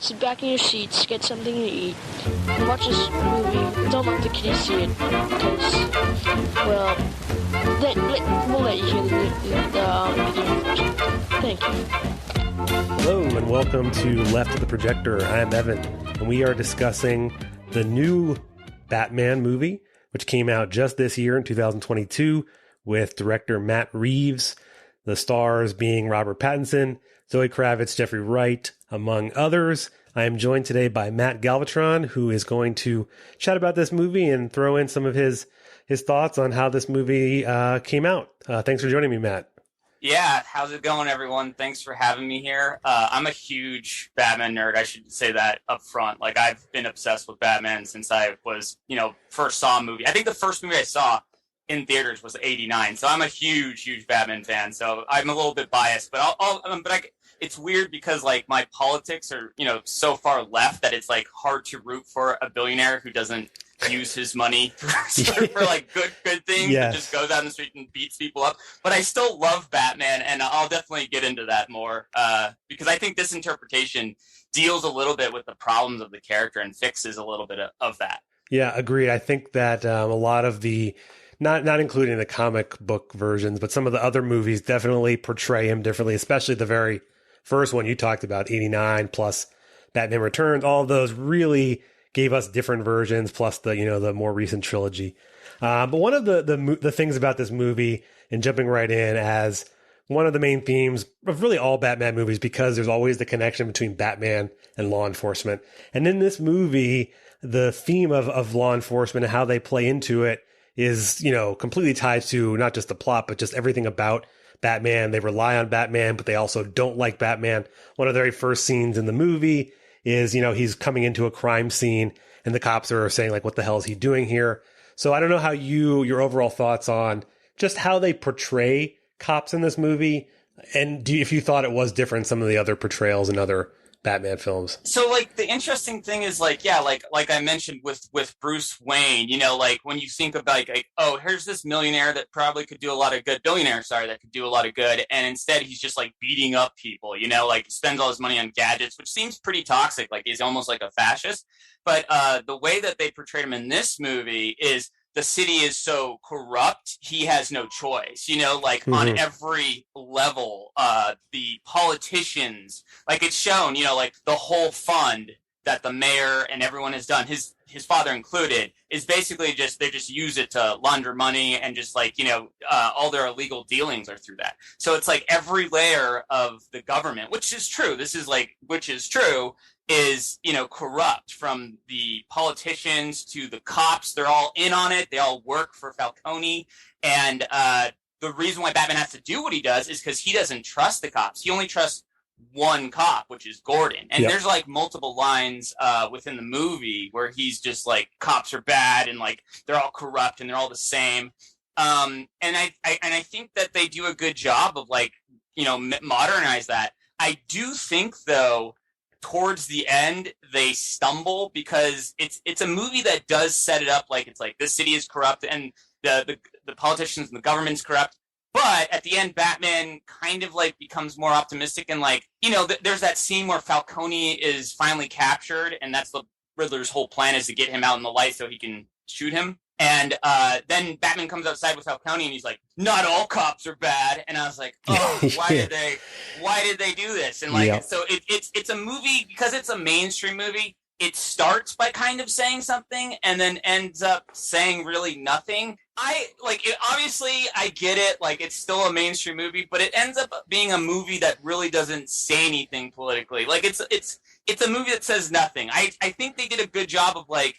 sit back in your seats, get something to eat, and watch this movie. Don't let the kiddies see it, because, well, we'll let you hear the beginning first. Thank you. Hello and welcome to Left of the Projector. I am Evan, and we are discussing the new Batman movie, which came out just this year in 2022 with director Matt Reeves, the stars being Robert Pattinson, Zoe Kravitz, Jeffrey Wright, among others. I am joined today by Matt Galvatron, who is going to chat about this movie and throw in some of his thoughts on how this movie came out. Thanks for joining me, Matt. Yeah, how's it going, everyone? Thanks for having me here. I'm a huge Batman nerd. I should say that up front. Like, I've been obsessed with Batman since I was, first saw a movie. I think the first movie I saw in theaters was '89. So I'm a huge Batman fan. So I'm a little bit biased, but it's weird because like my politics are, so far left that it's like hard to root for a billionaire who doesn't use his money for like good things. Yes. And just goes out in the street and beats people up. But I still love Batman, and I'll definitely get into that more because I think this interpretation deals a little bit with the problems of the character and fixes a little bit of that. Yeah, agreed. I think that a lot of the not including the comic book versions, but some of the other movies definitely portray him differently, especially the very first one you talked about, '89 plus Batman Returns. All of those really gave us different versions, plus the more recent trilogy. But one of the things about this movie, and jumping right in as one of the main themes of really all Batman movies, because there's always the connection between Batman and law enforcement. And in this movie, the theme of law enforcement and how they play into it is, completely tied to not just the plot, but just everything about Batman. They rely on Batman, but they also don't like Batman. One of the very first scenes in the movie is, he's coming into a crime scene and the cops are saying like, what the hell is he doing here? So I don't know how your overall thoughts on just how they portray cops in this movie. And if you thought it was different from some of the other portrayals in other Batman films. So like the interesting thing is like I mentioned with Bruce Wayne, like when you think about like oh, here's this millionaire that probably could do a lot of good, that could do a lot of good, and instead he's just like beating up people, like spends all his money on gadgets, which seems pretty toxic, like he's almost like a fascist. But the way that they portrayed him in this movie is the city is so corrupt, he has no choice, on every level, the politicians, like it's shown, like the whole fund that the mayor and everyone has done, his father included, is basically they just use it to launder money and just like, all their illegal dealings are through that. So it's like every layer of the government, which is true, is, corrupt, from the politicians to the cops. They're all in on it. They all work for Falcone. And the reason why Batman has to do what he does is because he doesn't trust the cops. He only trusts one cop, which is Gordon. And There's like multiple lines within the movie where he's just like, cops are bad and like they're all corrupt and they're all the same. And I think that they do a good job of like, modernize that. I do think though, towards the end, they stumble because it's a movie that does set it up like it's like this city is corrupt and the politicians and the government's corrupt. But at the end, Batman kind of like becomes more optimistic and like, there's that scene where Falcone is finally captured, and that's the Riddler's whole plan, is to get him out in the light so he can shoot him. And then Batman comes outside with Falcone and he's like, not all cops are bad. And I was like, oh, why did they do this? And like, so it's a movie, because it's a mainstream movie. It starts by kind of saying something and then ends up saying really nothing. Obviously I get it. Like, it's still a mainstream movie, but it ends up being a movie that really doesn't say anything politically. Like it's a movie that says nothing. I think they did a good job of like,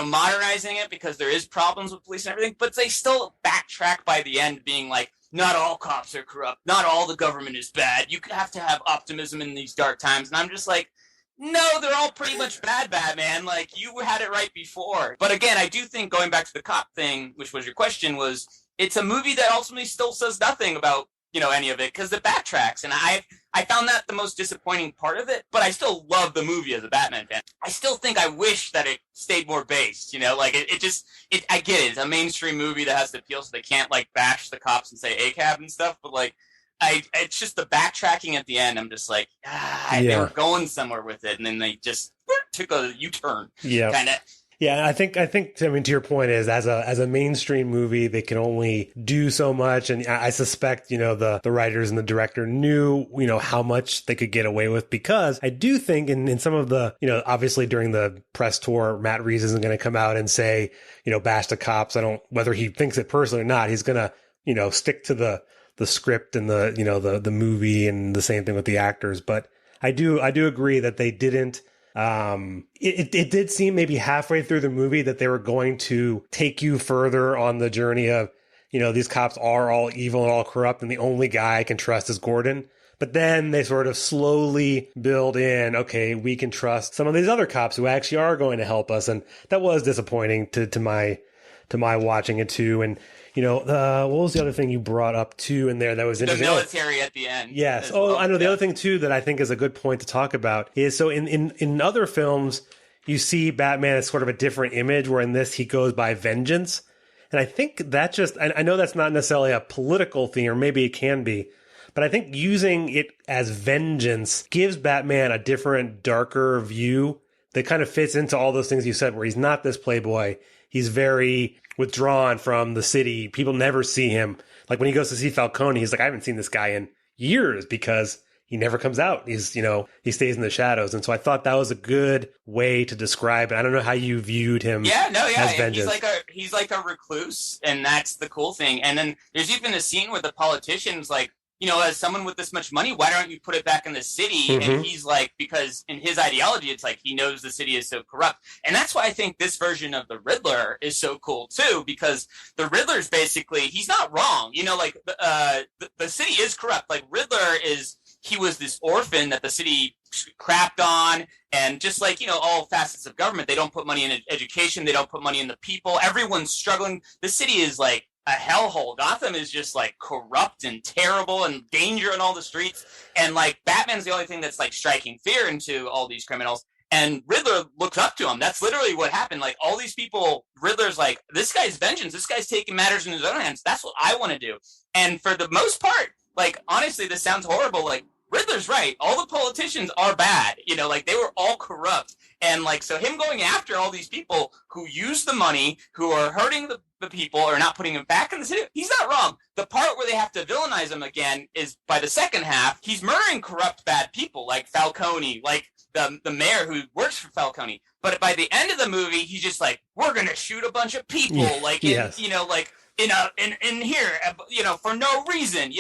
modernizing it, because there is problems with police and everything, but they still backtrack by the end being like, not all cops are corrupt. Not all the government is bad. You have to have optimism in these dark times. And I'm just like, no, they're all pretty much bad, Batman. Like, you had it right before. But again, I do think, going back to the cop thing, which was your question, was it's a movie that ultimately still says nothing about, any of it, because it backtracks. And I found that the most disappointing part of it, but I still love the movie as a Batman fan. I still think I wish that it stayed more based, like I get it. It's a mainstream movie that has to appeal, so they can't like bash the cops and say ACAB and stuff, but like, it's just the backtracking at the end. I'm just like, they were going somewhere with it, and then they just took a U-turn. Yeah. Kind of. Yeah, I think. I mean, to your point is, as a mainstream movie, they can only do so much, and I suspect the writers and the director knew how much they could get away with, because I do think in some of the obviously during the press tour, Matt Reeves isn't going to come out and say bash the cops. Whether he thinks it personally or not, he's going to stick to the script and the movie, and the same thing with the actors. But I do agree that they didn't. It did seem maybe halfway through the movie that they were going to take you further on the journey of, these cops are all evil and all corrupt, and the only guy I can trust is Gordon. But then they sort of slowly build in, okay, we can trust some of these other cops who actually are going to help us. And that was disappointing to my watching it too. And, what was the other thing you brought up too in there that was interesting? The military at the end. Yes. I know. The other thing too that I think is a good point to talk about is, so in other films, you see Batman as sort of a different image, where in this he goes by vengeance. And I think that I know that's not necessarily a political thing, or maybe it can be, but I think using it as vengeance gives Batman a different, darker view that kind of fits into all those things you said, where he's not this playboy. He's very withdrawn from the city. People never see him. Like when he goes to see Falcone, he's like, I haven't seen this guy in years, because he never comes out. He's, he stays in the shadows. And so I thought that was a good way to describe it. I don't know how you viewed him. As vengeance. He's like a recluse, and that's the cool thing. And then there's even a scene where the politician's like, as someone with this much money, why don't you put it back in the city? Mm-hmm. And he's like, because in his ideology, it's like he knows the city is so corrupt. And that's why I think this version of the Riddler is so cool too, because the Riddler's basically, he's not wrong. The city is corrupt. Like Riddler he was this orphan that the city crapped on. And just like, all facets of government, they don't put money in education. They don't put money in the people. Everyone's struggling. The city is like a hellhole. Gotham is just like corrupt and terrible and danger in all the streets. And like Batman's the only thing that's like striking fear into all these criminals. And Riddler looks up to him. That's literally what happened. Like all these people, Riddler's like, this guy's vengeance. This guy's taking matters in his own hands. That's what I want to do. And for the most part, like, honestly, this sounds horrible. Like, Riddler's right. All the politicians are bad. Like they were all corrupt. And like, so him going after all these people who use the money, who are hurting the people, or not putting him back in the city, he's not wrong. The part where they have to villainize him again is by the second half, he's murdering corrupt, bad people like Falcone, like the mayor who works for Falcone. But by the end of the movie, he's just like, we're going to shoot a bunch of people, like, yes. In here, for no reason,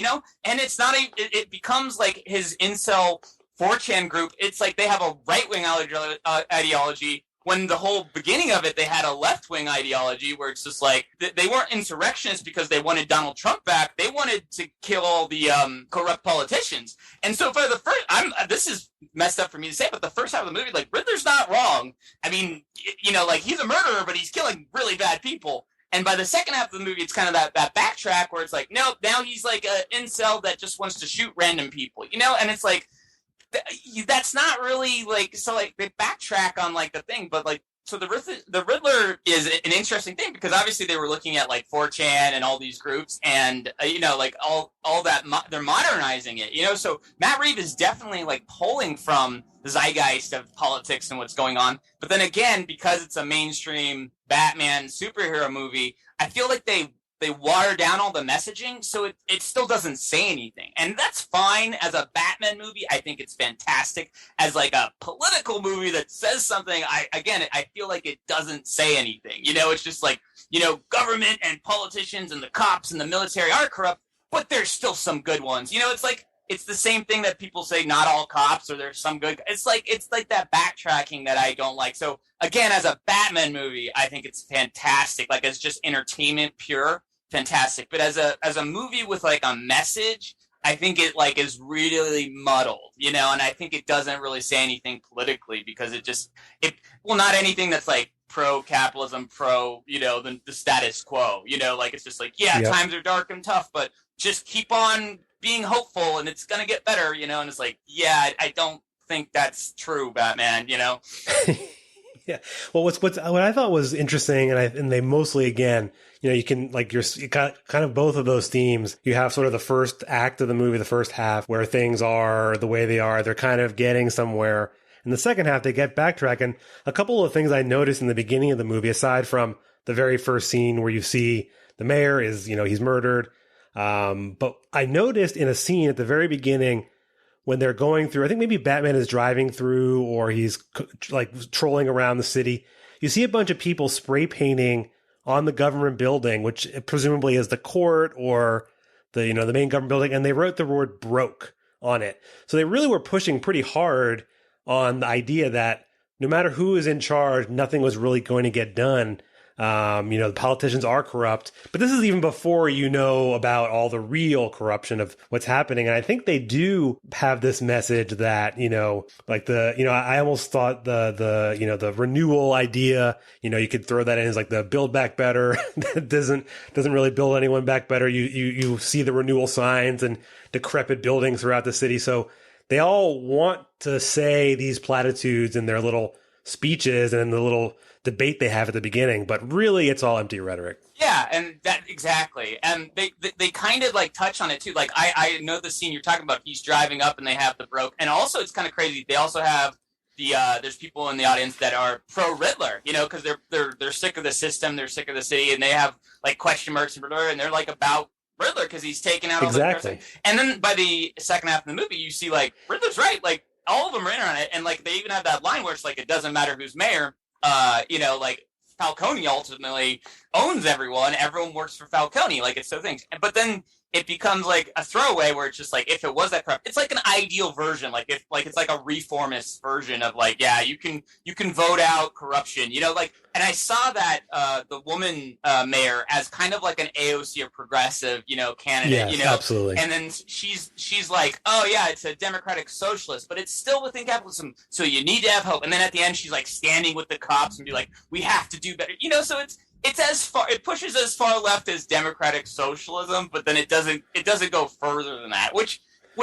and it's not it becomes like his incel 4chan group. It's like they have a right-wing ideology, when the whole beginning of it, they had a left-wing ideology where it's just like, they weren't insurrectionists because they wanted Donald Trump back. They wanted to kill all the corrupt politicians. And so for the first, this is messed up for me to say, but the first half of the movie, like, Riddler's not wrong. I mean, like, he's a murderer, but he's killing really bad people. And by the second half of the movie, it's kind of that backtrack where it's like, nope, now he's like an incel that just wants to shoot random people, and it's like, that's not really like, so like they backtrack on like the thing, but like, so the Riddler is an interesting thing, because obviously they were looking at like 4chan and all these groups, and like all that they're modernizing it, so Matt Reeves is definitely like pulling from the zeitgeist of politics and what's going on. But then again, because it's a mainstream Batman superhero movie, I feel like they water down all the messaging, so it still doesn't say anything. And that's fine. As a Batman movie, I think it's fantastic. As like a political movie that says something, I feel like it doesn't say anything. It's just like, government and politicians and the cops and the military are corrupt, but there's still some good ones. It's like, it's the same thing that people say, not all cops, or there's some good. It's like that backtracking that I don't like. So again, as a Batman movie, I think it's fantastic. Like, as just entertainment pure, fantastic. But as a movie with like a message, I think it like is really muddled, and I think it doesn't really say anything politically, because not anything that's like pro-capitalism, the status quo, like, it's just like, times are dark and tough, but just keep on being hopeful and it's gonna get better, and it's like, I don't think that's true, Batman, Yeah. Well, what I thought was interesting, and they mostly, again, you can, like, you got kind of both of those themes. You have sort of the first act of the movie, the first half, where things are the way they are. They're kind of getting somewhere. In the second half, they get backtrack. And a couple of things I noticed in the beginning of the movie, aside from the very first scene where you see the mayor is, he's murdered. But I noticed in a scene at the very beginning, when they're going through, I think maybe Batman is driving through or he's like trolling around the city. You see a bunch of people spray painting on the government building, which presumably is the court or the main government building. And they wrote the word broke on it. So they really were pushing pretty hard on the idea that no matter who is in charge, nothing was really going to get done. The politicians are corrupt, but this is even before about all the real corruption of what's happening. And I think they do have this message that, I almost thought the renewal idea, you could throw that in as like the build back better. That doesn't really build anyone back better. You see the renewal signs and decrepit buildings throughout the city. So they all want to say these platitudes in their little speeches and in the little debate they have at the beginning, but really it's all empty rhetoric. Yeah, and that exactly. And they kind of like touch on it too. Like I know the scene you're talking about, he's driving up and they have the broke. And also it's kind of crazy. They also have there's people in the audience that are pro Riddler, because they're sick of the system, they're sick of the city, and they have like question marks and Riddler, and they're like about Riddler because he's taking out all exactly. the And then by the second half of the movie, you see like Riddler's right, like all of them are in on it, and like they even have that line where it's like it doesn't matter who's mayor. Like Falcone ultimately owns everyone. Everyone works for Falcone. Like it's so things. But then it becomes like a throwaway where it's just like, if it was that corrupt, it's like an ideal version. Like if like, it's like a reformist version of like, yeah, you can vote out corruption, and I saw that, the woman, mayor as kind of like an AOC or progressive, candidate, yes, absolutely. And then she's like, oh yeah, it's a democratic socialist, but it's still within capitalism. So you need to have hope. And then at the end, she's like standing with the cops and be like, we have to do better, so it pushes as far left as democratic socialism, but then it doesn't go further than that, which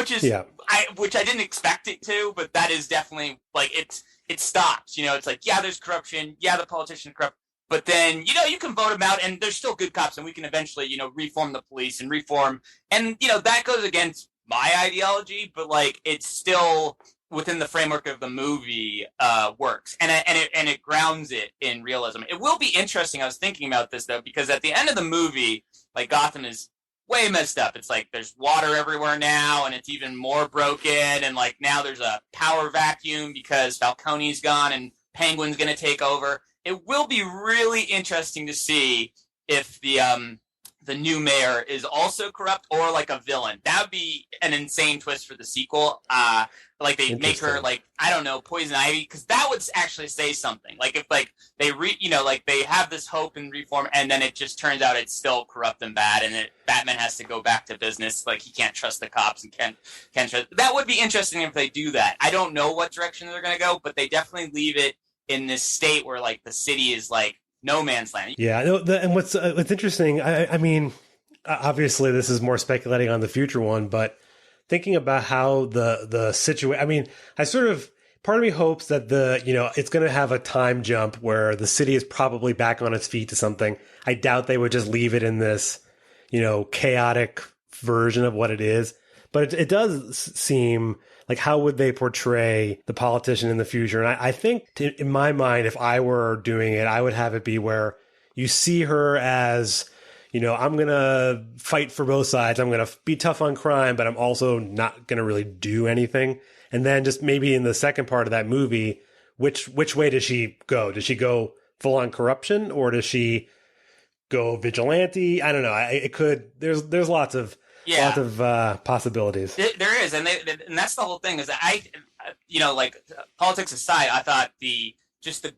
is, yeah. Which I didn't expect it to, but that is definitely like it stops, it's like, yeah, there's corruption. Yeah, the politicians are corrupt, but then, you can vote them out and there's still good cops and we can eventually, reform the police and reform. And, that goes against my ideology, but like, it's still within the framework of the movie, works. And it grounds it in realism. It will be interesting. I was thinking about this though, because at the end of the movie, like Gotham is way messed up. It's like there's water everywhere now and it's even more broken. And like now there's a power vacuum because Falcone's gone and Penguin's going to take over. It will be really interesting to see if the new mayor is also corrupt or like a villain. That would be an insane twist for the sequel. Like they make her like, I don't know, Poison Ivy, because that would actually say something. Like if like they like they have this hope and reform, and then it just turns out it's still corrupt and bad, and Batman has to go back to business. Like he can't trust the cops and can't trust. That would be interesting if they do that. I don't know what direction they're going to go, but they definitely leave it in this state where like the city is like no man's land. Yeah, no, and what's interesting, I mean, obviously this is more speculating on the future one, but thinking about how the situation, I mean, part of me hopes that it's going to have a time jump where the city is probably back on its feet to something. I doubt they would just leave it in this, chaotic version of what it is. But it does seem like, how would they portray the politician in the future? And I think in my mind, if I were doing it, I would have it be where you see her as, I'm going to fight for both sides. I'm going to be tough on crime, but I'm also not going to really do anything. And then just maybe in the second part of that movie, which way does she go? Does she go full on corruption or does she go vigilante? I don't know. There's lots of possibilities. There is. And that's the whole thing is that like politics aside, I thought the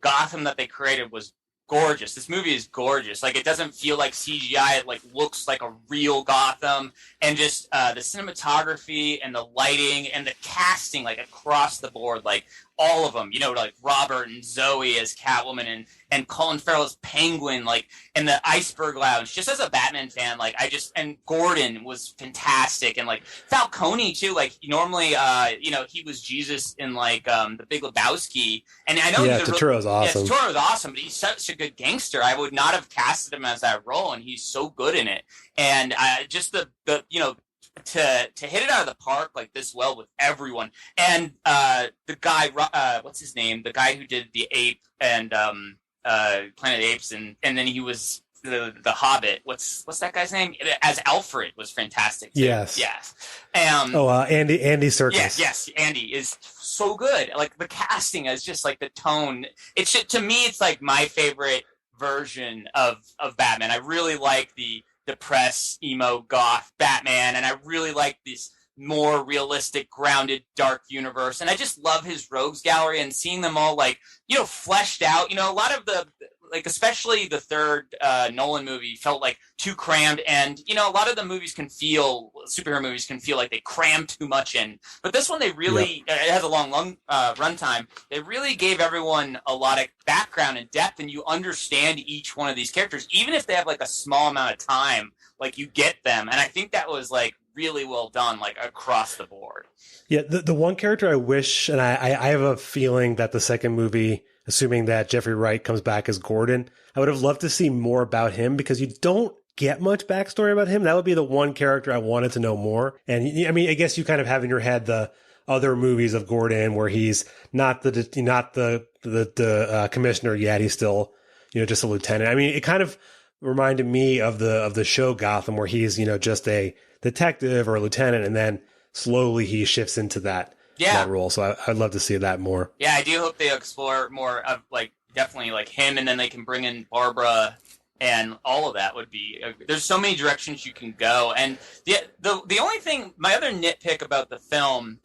Gotham that they created was gorgeous. This movie is gorgeous. Like it doesn't feel like CGI. It like looks like a real Gotham, and just the cinematography and the lighting and the casting, like across the board. Like all of them, you know, like Robert and Zoe as Catwoman and Colin Farrell as Penguin, like, and the Iceberg Lounge. Just as a Batman fan, like, and Gordon was fantastic, and like Falcone too. Like, normally, you know, he was Jesus in like The Big Lebowski, and I know Turturro's awesome. Yeah, Turturro's awesome, but he's such a good gangster. I would not have casted him as that role, and he's so good in it. And just the you know, to hit it out of the park like this well with everyone, and the guy, what's his name? The guy who did the Ape and Planet of the Apes, and then he was the Hobbit. What's that guy's name? As Alfred was fantastic too. Yes. Andy Serkis. Yes, Andy is so good. Like, the casting is just like the tone. It's just, to me, it's like my favorite version of Batman. I really like the depressed, emo, goth Batman, and I really like this more realistic, grounded, dark universe. And I just love his rogues gallery and seeing them all, like, you know, fleshed out. You know, a lot of the, like, especially the third Nolan movie felt like too crammed, and, you know, a lot of the superhero movies can feel like they crammed too much in. But this one, they really, it has a long runtime. They really gave everyone a lot of background and depth, and you understand each one of these characters, even if they have like a small amount of time, like, you get them. And I think that was like really well done, like, across the board. Yeah, the one character I wish, and I have a feeling that the second movie, assuming that Jeffrey Wright comes back as Gordon, I would have loved to see more about him, because you don't get much backstory about him. That would be the one character I wanted to know more. And I mean, I guess you kind of have in your head the other movies of Gordon where he's not the commissioner yet. He's still, you know, just a lieutenant. I mean, it kind of reminded me of the show Gotham, where he's, you know, just a detective or a lieutenant, and then slowly he shifts into that role. So I'd love to see that more. Yeah, I do hope they explore more of, like, definitely like him, and then they can bring in Barbara, and all of that would be. There's so many directions you can go, and the only thing, my other nitpick about the film,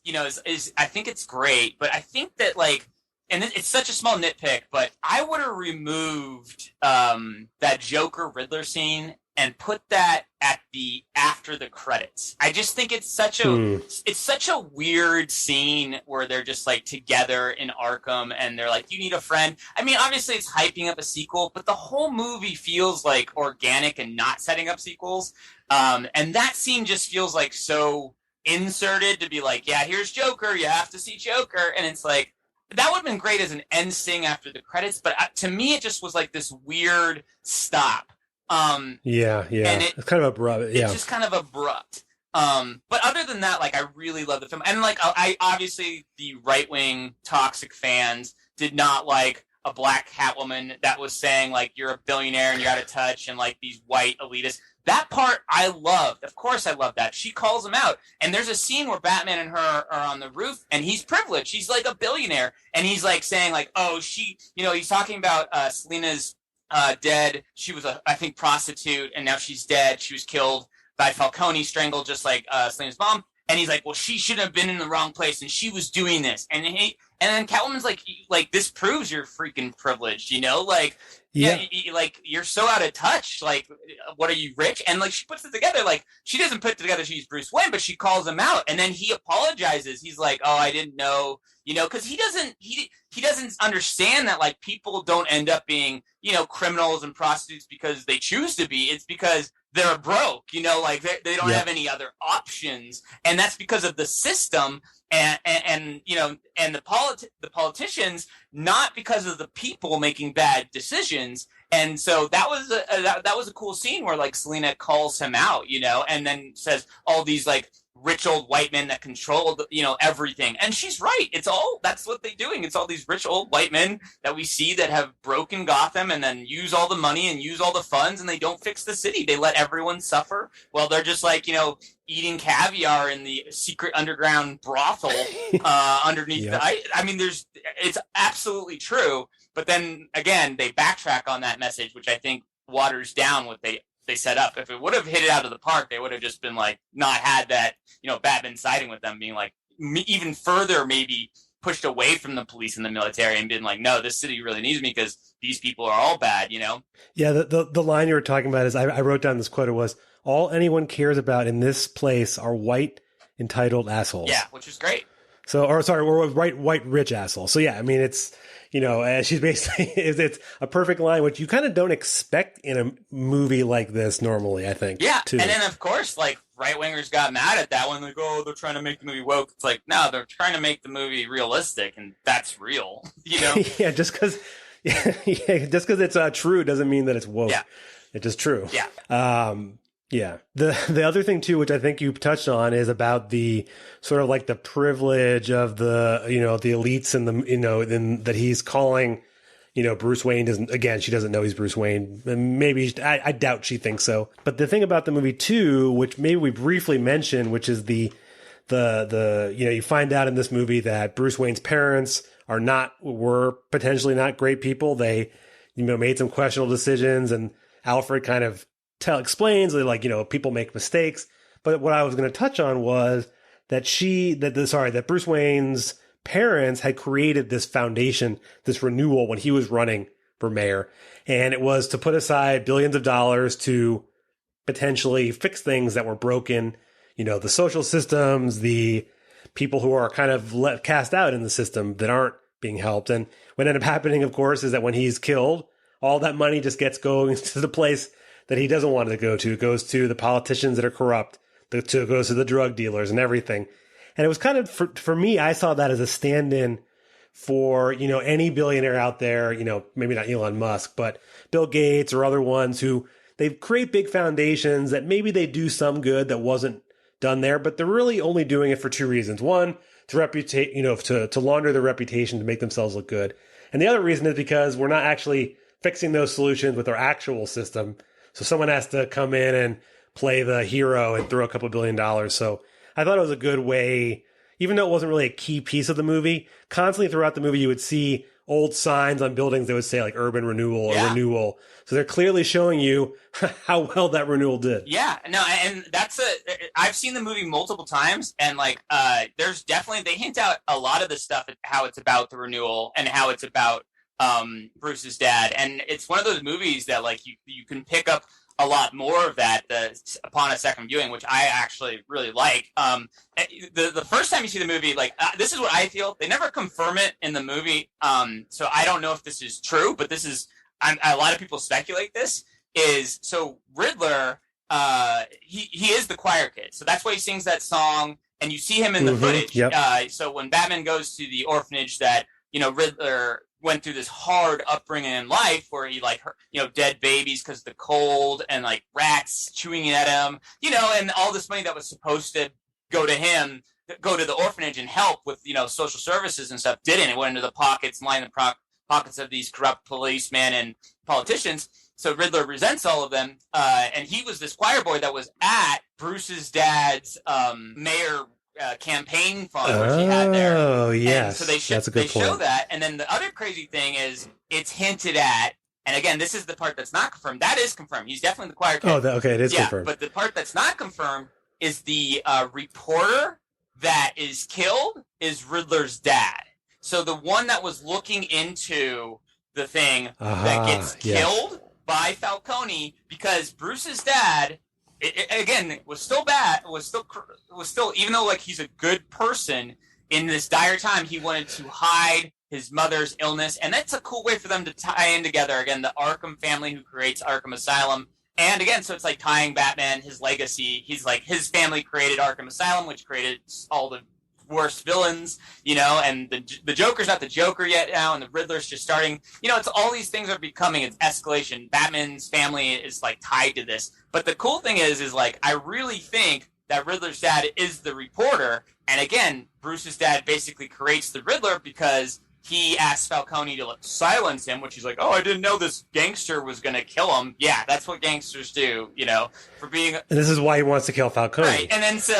you know, is I think it's great, but I think that, like, and it's such a small nitpick, but I would have removed that Joker Riddler scene and put that at the after the credits. I just think it's such a weird scene where they're just like together in Arkham, and they're like, you need a friend. I mean, obviously it's hyping up a sequel, but the whole movie feels like organic and not setting up sequels. And that scene just feels like so inserted to be like, yeah, here's Joker, you have to see Joker. And it's like, that would have been great as an end sting after the credits, but to me it just was like this weird stop. And it's kind of abrupt. Yeah, it's just kind of abrupt. But other than that, like, I really love the film, and like, I obviously, the right wing toxic fans did not like a black Catwoman that was saying, like, you're a billionaire and you're out of touch, and like these white elitists. That part I loved. Of course I love that. She calls him out. And there's a scene where Batman and her are on the roof, and he's privileged. He's like a billionaire. And he's like saying, like, oh, she, you know, he's talking about Selina's dead. She was I think, prostitute, and now she's dead. She was killed by Falcone, strangled just like Selina's mom. And he's like, well, she shouldn't have been in the wrong place, and she was doing this. And then Catwoman's like, this proves you're freaking privileged, you know? Like, yeah, like, you're so out of touch. Like, what are you, rich? And like, she puts it together. Like, she doesn't put it together she's Bruce Wayne, but she calls him out, and then he apologizes. He's like, oh, I didn't know, you know, because he doesn't understand that, like, people don't end up being, you know, criminals and prostitutes because they choose to be. It's because they're broke, you know, like, they don't have any other options, and that's because of the system and you know, and the politicians, not because of the people making bad decisions. And so that was a cool scene where, like, Selina calls him out, you know, and then says all these, like, rich old white men that control, you know, everything. And she's right. That's what they're doing. It's all these rich old white men that we see that have broken Gotham and then use all the money and use all the funds, and they don't fix the city. They let everyone suffer. Well, they're just, like, you know, eating caviar in the secret underground brothel underneath the ice. I mean, it's absolutely true. But then again, they backtrack on that message, which I think waters down what they set up. If it would have hit it out of the park, they would have just been like, not had that, you know, Batman siding with them, being like even further maybe pushed away from the police and the military, and been like, no, this city really needs me because these people are all bad, you know? Yeah, the line you were talking about is, I wrote down this quote, it was, all anyone cares about in this place are white, entitled assholes. Yeah, which is great. So, or white rich asshole. So yeah, I mean, it's, she's basically, it's a perfect line, which you kind of don't expect in a movie like this normally, I think. Yeah. Too. And then of course, like right wingers got mad at that one. Like, oh, they're trying to make the movie woke. It's like, no, they're trying to make the movie realistic, and that's real, yeah. Just because it's true doesn't mean that it's woke. Yeah. It's just true. Yeah. Yeah. The other thing too, which I think you touched on, is about the sort of like the privilege of the, the elites and the, that he's calling, Bruce Wayne she doesn't know he's Bruce Wayne. Maybe, I doubt she thinks so. But the thing about the movie too, which maybe we briefly mentioned, which is the you find out in this movie that Bruce Wayne's parents were potentially not great people. They, made some questionable decisions, and Alfred kind of explains that, people make mistakes. But what I was going to touch on was that Bruce Wayne's parents had created this foundation, this renewal, when he was running for mayor. And it was to put aside billions of dollars to potentially fix things that were broken, the social systems, the people who are kind of cast out in the system that aren't being helped. And what ended up happening, of course, is that when he's killed, all that money just gets going to the place that he doesn't want it to go to. It goes to the politicians that are corrupt. It goes to the drug dealers and everything. And it was kind of, for me, I saw that as a stand-in for, any billionaire out there, maybe not Elon Musk, but Bill Gates or other ones who they create big foundations that maybe they do some good that wasn't done there, but they're really only doing it for two reasons. One, to launder their reputation, to make themselves look good. And the other reason is because we're not actually fixing those solutions with our actual system. So someone has to come in and play the hero and throw a couple $1 billion. So I thought it was a good way, even though it wasn't really a key piece of the movie, constantly throughout the movie, you would see old signs on buildings that would say like urban renewal or renewal. So they're clearly showing you how well that renewal did. Yeah, no, and I've seen the movie multiple times, and there's definitely, they hint out a lot of the stuff, how it's about the renewal and how it's about Bruce's dad. And it's one of those movies that you can pick up a lot more of that upon a second viewing, which I actually really like. The first time you see the movie, this is what I feel. They never confirm it in the movie, so I don't know if this is true, but this is, a lot of people speculate this, is, so Riddler, he is the choir kid. So that's why he sings that song, and you see him in the footage. Yep. So when Batman goes to the orphanage that, Riddler went through this hard upbringing in life where he dead babies because of the cold and rats chewing at him, and all this money that was supposed to go to him, go to the orphanage and help with, social services and stuff, didn't. It went into the pockets, line the pockets of these corrupt policemen and politicians. So Riddler resents all of them. And he was this choir boy that was at Bruce's dad's mayor campaign fund, which he had there. Oh, yes. And so they show that. And then the other crazy thing is it's hinted at, and again, this is the part that's not confirmed. That is confirmed. He's definitely the choir kid. Oh, okay, it is confirmed. But the part that's not confirmed is the reporter that is killed is Riddler's dad. So the one that was looking into the thing that gets killed by Falcone, because Bruce's dad, again, was still bad, was still, even though he's a good person, in this dire time, he wanted to hide his mother's illness. And that's a cool way for them to tie in together. Again, the Arkham family who creates Arkham Asylum. And again, so it's tying Batman, his legacy. He's his family created Arkham Asylum, which created all the worst villains, and the Joker's not the Joker yet now, and the Riddler's just starting. It's all these things are becoming, it's escalation. Batman's family is tied to this. But the cool thing is I really think that Riddler's dad is the reporter. And again, Bruce's dad basically creates the Riddler because he asks Falcone to silence him, which he's like, oh, I didn't know this gangster was going to kill him. Yeah, that's what gangsters do, for being. And this is why he wants to kill Falcone. Right, and then so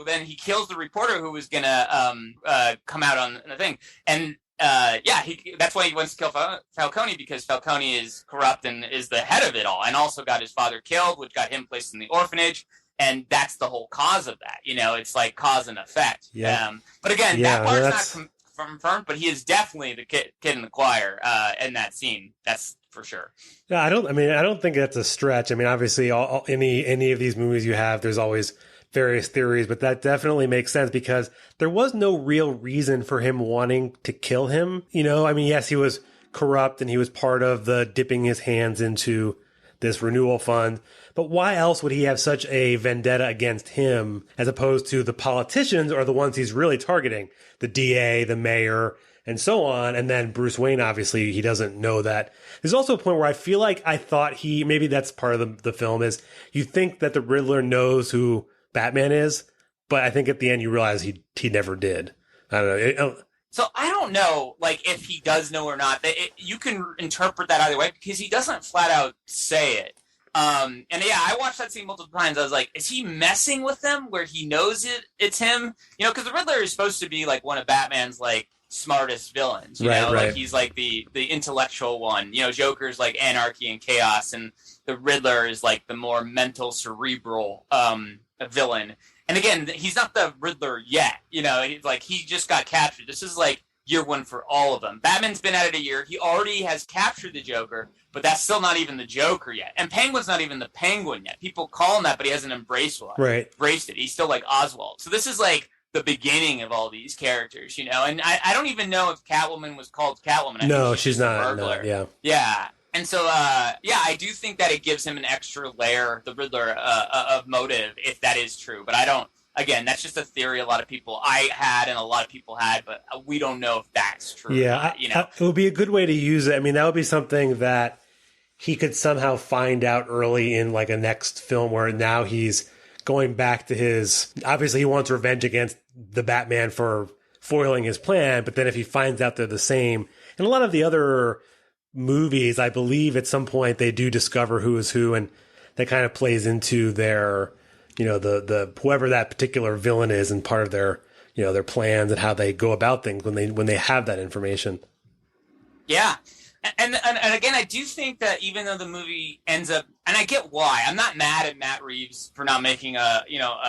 then he kills the reporter who was going to come out on the thing, and that's why he wants to kill Falcone, because Falcone is corrupt and is the head of it all, and also got his father killed, which got him placed in the orphanage. And that's the whole cause of that. It's cause and effect. Yeah. But again, that part's not confirmed, but he is definitely the kid in the choir in that scene. That's for sure. Yeah, I don't think that's a stretch. I mean, obviously, any of these movies you have, there's always various theories, but that definitely makes sense because there was no real reason for him wanting to kill him. You know, I mean, yes, he was corrupt and he was part of the dipping his hands into this renewal fund, but why else would he have such a vendetta against him as opposed to the politicians or the ones he's really targeting, the DA, the mayor, and so on. And then Bruce Wayne, obviously, he doesn't know that. There's also a point where I feel like I thought maybe that's part of the film is you think that the Riddler knows who Batman is, but I think at the end you realize he never did. I don't know. So I don't know, like, if he does know or not. You can interpret that either way because he doesn't flat out say it. And yeah, I watched that scene multiple times. I was like, is he messing with them where he knows it's him? You know, because the Riddler is supposed to be like one of Batman's like smartest villains. You know, right. Like he's like the intellectual one. You know, Joker's like anarchy and chaos, and the Riddler is like the more mental, cerebral villain. And again, he's not the Riddler yet. You know, he just got captured. This is like year one for all of them. Batman's been at it a year. He already has captured the Joker, but that's still not even the Joker yet. And Penguin's not even the Penguin yet. People call him that, but he hasn't embraced it. He's still like Oswald. So this is like the beginning of all these characters, you know. And I don't even know if Catwoman was called Catwoman. No, she's not. No, yeah. And so, I do think that it gives him an extra layer, the Riddler, of motive, if that is true. But I don't, again, that's just a theory a lot of people I had and a lot of people had, but we don't know if that's true. Yeah, you know? It would be a good way to use it. I mean, that would be something that he could somehow find out early in like a next film where now he's going back to obviously he wants revenge against the Batman for foiling his plan, but then if he finds out they're the same, and a lot of the other movies, I believe at some point they do discover who is who, and that kind of plays into their, you know, the whoever that particular villain is and part of their, you know, their plans and how they go about things when they have that information. Yeah. And again, I do think that even though the movie ends up, and I get why, I'm not mad at Matt Reeves for not making a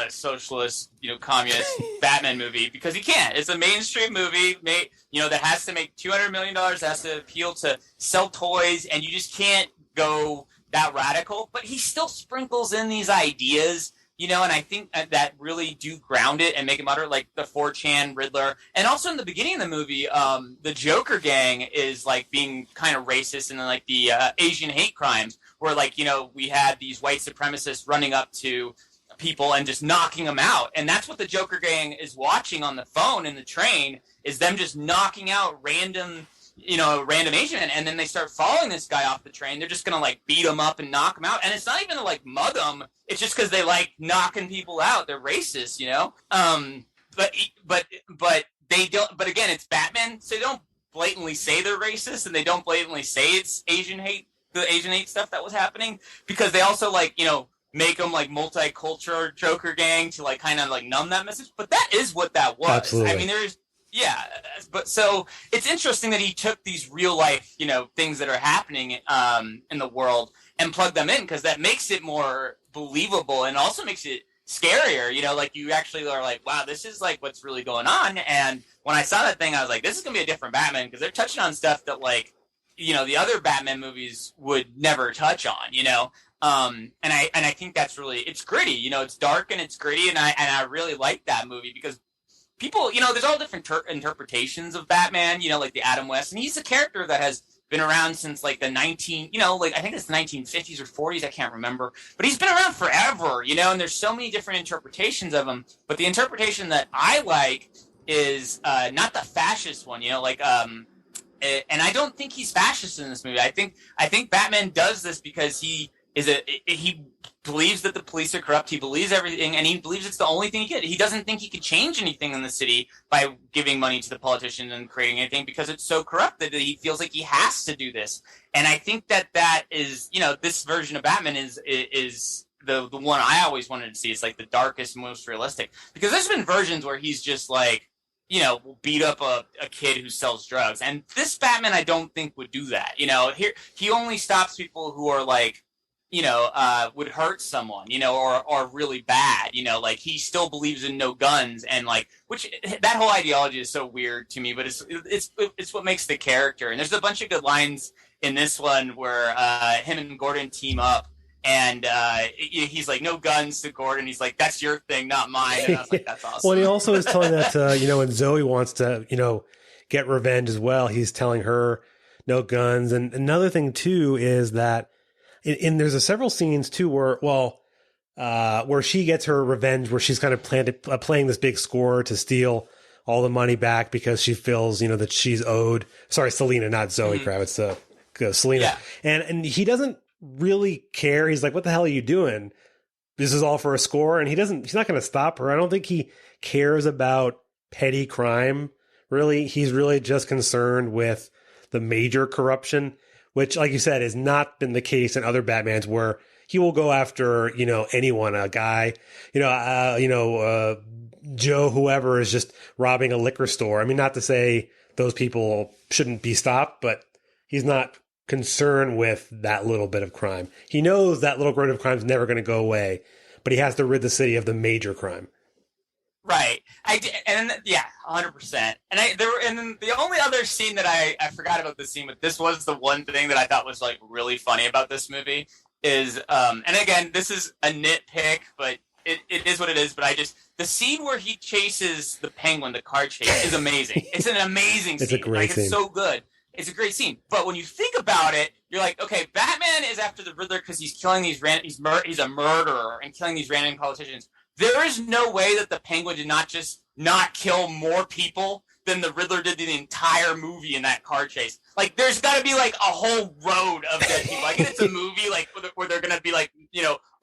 socialist, communist Batman movie, because he can't. It's a mainstream movie, that has to make $200 million, that has to appeal to sell toys, and you just can't go that radical. But he still sprinkles in these ideas, and I think that really do ground it and make it moderate, like the 4chan Riddler. And also in the beginning of the movie, the Joker gang is like being kind of racist, and then like the Asian hate crimes, where we had these white supremacists running up to people and just knocking them out. And that's what the Joker gang is watching on the phone in the train, is them just knocking out random Asian, and then they start following this guy off the train. They're just gonna beat him up and knock him out, and it's not even to mug them. It's just because they like knocking people out. They're racist, But they don't. But again, it's Batman, so they don't blatantly say they're racist, and they don't blatantly say it's Asian hate, the Asian hate stuff that was happening, because they also make them multicultural Joker gang to kind of numb that message. But that is what that was. Absolutely. I mean, yeah, but so it's interesting that he took these real life, things that are happening in the world and plugged them in, because that makes it more believable and also makes it scarier. You actually are like, wow, this is what's really going on. And when I saw that thing, I was like, this is gonna be a different Batman, because they're touching on stuff that the other Batman movies would never touch on. And I think that's really, it's gritty. It's dark and it's gritty, and I really like that movie, because people, there's all different interpretations of Batman, like the Adam West. And he's a character that has been around since the I think it's the 1950s or 40s, I can't remember. But he's been around forever, and there's so many different interpretations of him. But the interpretation that I like is not the fascist one, and I don't think he's fascist in this movie. I think Batman does this because he believes that the police are corrupt. He believes everything, and he believes it's the only thing he could. He doesn't think he could change anything in the city by giving money to the politicians and creating anything, because it's so corrupt that he feels like he has to do this. And I think that is, this version of Batman is the one I always wanted to see. It's the darkest, most realistic, because there's been versions where he's just beat up a kid who sells drugs. And this Batman, I don't think would do that. Here he only stops people who are would hurt someone, or really bad, he still believes in no guns, and which that whole ideology is so weird to me, but it's what makes the character. And there's a bunch of good lines in this one where him and Gordon team up, And he's like, no guns to Gordon. He's like, that's your thing, not mine. And I was like, that's awesome. Well, and he also is telling that, when Zoe wants to, get revenge as well, he's telling her no guns. And another thing, too, is that there's several scenes, too, where she gets her revenge, where she's kind of playing this big score to steal all the money back because she feels, that she's owed. Sorry, Selena, not Zoe Kravitz, Selena. Yeah. And he doesn't really care. He's like, what the hell are you doing? This is all for a score. And he's not going to stop her. I don't think he cares about petty crime, really. He's really just concerned with the major corruption, which, like you said, has not been the case in other Batmans, where he will go after, anyone, a guy, Joe, whoever is just robbing a liquor store. I mean, not to say those people shouldn't be stopped, but he's not concerned with that little bit of crime. He knows that little bit of crime is never going to go away, but he has to rid the city of the major crime. Right. 100%. And then the only other scene that I forgot about this scene, but this was the one thing that I thought was like really funny about this movie is, and again, this is a nitpick, but it is what it is. But the scene where he chases the Penguin, the car chase, is amazing. It's an amazing scene. It's a great scene. It's so good. It's a great scene. But when you think about it, you're like, okay, Batman is after the Riddler because he's killing these he's a murderer and killing these random politicians. There is no way that the Penguin did not just not kill more people than the Riddler did the entire movie in that car chase. Like, there's got to be like a whole road of dead people. Like, it's a movie like where they're gonna be like,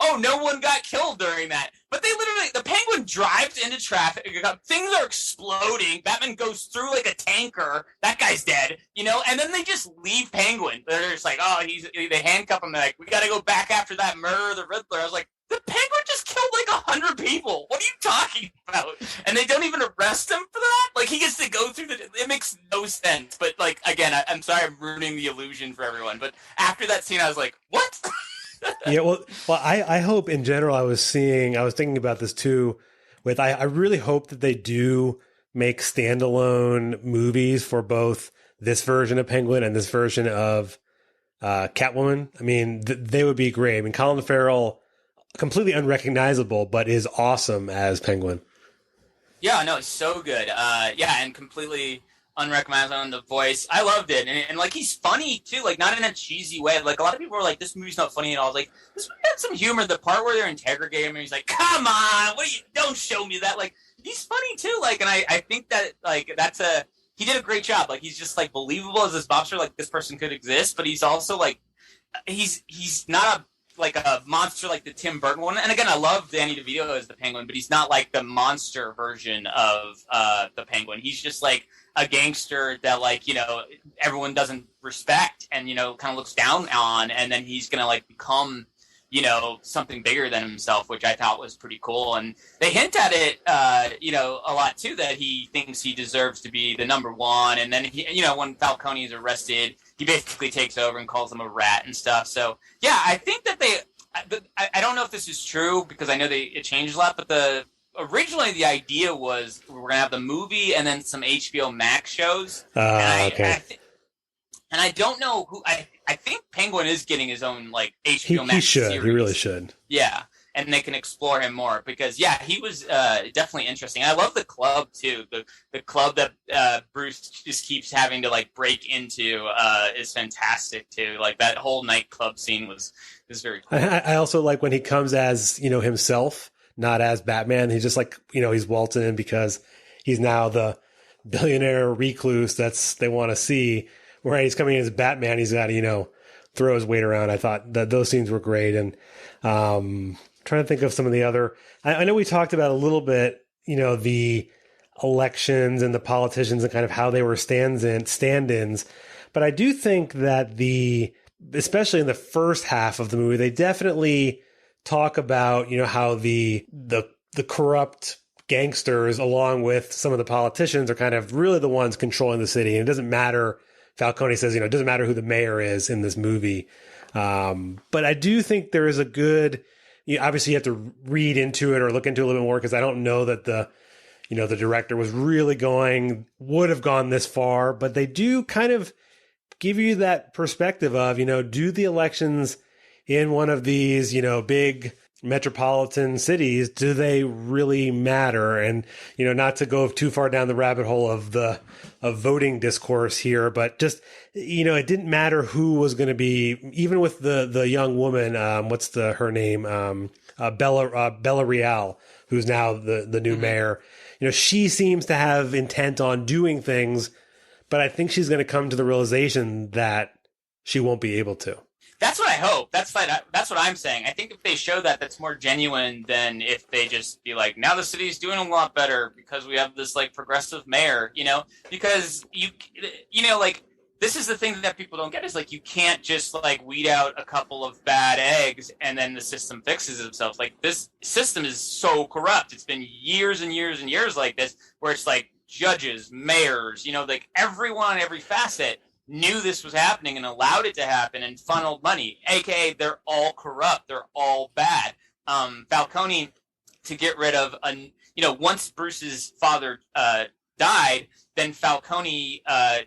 oh, no one got killed during that. But they literally, the Penguin drives into traffic. Things are exploding. Batman goes through like a tanker. That guy's dead, and then they just leave Penguin. They're just like, oh, they handcuff him. They're like, we got to go back after that murder of the Riddler. I was like, the Penguin just killed like 100 people. What are you talking about? And they don't even arrest him for that? Like, he gets to go through it makes no sense. But, like, again, I'm sorry I'm ruining the illusion for everyone. But after that scene, I was like, what? Yeah, well, I hope in general, I was thinking about this too, I really hope that they do make standalone movies for both this version of Penguin and this version of Catwoman. I mean, they would be great. I mean, Colin Farrell, completely unrecognizable, but is awesome as Penguin. Yeah, no, it's so good. And completely unrecognizable in the voice. I loved it. And like, he's funny too, like not in a cheesy way. Like, a lot of people were like, this movie's not funny at all. I was like, this movie had some humor. The part where they're interrogating him and he's like, come on, don't show me that. Like, he's funny too. Like, and I think that, like, he did a great job. Like, he's just like believable as this mobster, like this person could exist, but he's also like, he's not a monster like the Tim Burton one. And again, I love Danny DeVito as the Penguin, but he's not like the monster version of the Penguin. He's just like a gangster that, like, everyone doesn't respect and, kind of looks down on. And then he's going to like become, something bigger than himself, which I thought was pretty cool. And they hint at it, a lot too, that he thinks he deserves to be the number one. And then, when Falcone is arrested, he basically takes over and calls him a rat and stuff. So, yeah, I think that I don't know if this is true because I know it changed a lot, but originally the idea was we're going to have the movie and then some HBO Max shows. Okay. And I don't know who, I think Penguin is getting his own, like, HBO Max He should. series. He really should. Yeah. And they can explore him more because, yeah, he was definitely interesting. I love the club, too. The club that Bruce just keeps having to, like, break into is fantastic, too. Like, that whole nightclub scene was very cool. I also like when he comes as, himself, not as Batman. He's just like, he's waltzing in because he's now the billionaire recluse they want to see. Where he's coming in as Batman, he's got to, throw his weight around. I thought that those scenes were great. And trying to think of some of the other, I know we talked about a little bit, the elections and the politicians and kind of how they were stand-ins. But I do think that especially in the first half of the movie, they definitely talk about, how the corrupt gangsters, along with some of the politicians, are kind of really the ones controlling the city. And it doesn't matter. Falcone says, it doesn't matter who the mayor is in this movie. But I do think there is a good, obviously you have to read into it or look into it a little bit more, because I don't know that the director was really would have gone this far, but they do kind of give you that perspective of, do the elections in one of these, big metropolitan cities, do they really matter? And, not to go too far down the rabbit hole of voting discourse here, but just, it didn't matter who was going to be, even with the young woman, what's her name? Bella Real, who's now the new mayor. She seems to have intent on doing things, but I think she's going to come to the realization that she won't be able to. That's what I hope. That's what I'm saying. I think if they show that, that's more genuine than if they just be like, now the city's doing a lot better because we have this like progressive mayor, because like this is the thing that people don't get is like you can't just like weed out a couple of bad eggs and then the system fixes itself. Like this system is so corrupt. It's been years and years and years like this where it's like judges, mayors, like everyone on every facet knew this was happening and allowed it to happen and funneled money, aka they're all corrupt, they're all bad. Falcone, to get rid of once Bruce's father died, then Falcone